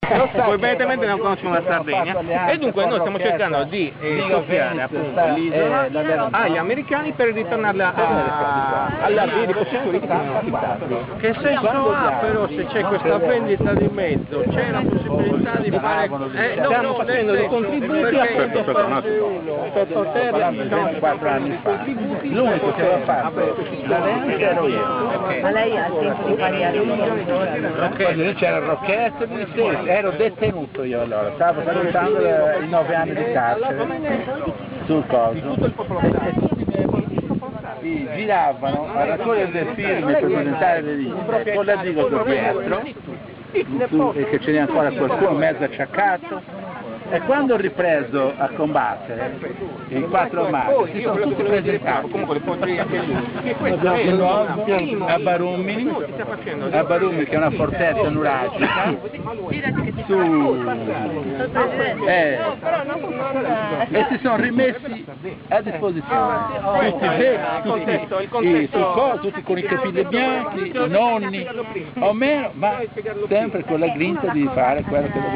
evidentemente non conoscono la Sardegna, e dunque noi stiamo cercando di soffiare appunto l'isola agli americani per ritornarla alla Che senso ha però se c'è questa vendita di mezzo? C'è la possibilità di fare... stiamo facendo dei contributi appunto per poter... 4 anni fa, l'unico che aveva fatto la Lenzi ero io. Ma lei ha il tempo di fare a Quando c'era il Rocchetto e mi stessi, ero detenuto io allora, stavo salutando i 9 anni di carcere sul coso. Giravano a raccogliere dei film per presentare le liste con l'Adigoto dietro, e che ce n'è ancora qualcuno mezzo acciaccato. E quando ho ripreso a combattere, il 4 maggio, si sono tutti presentati a Barummi, che è una fortezza nuragica, e si sono rimessi a disposizione, tutti con i capelli bianchi, nonni, o meno, ma sempre con la grinta di fare quello che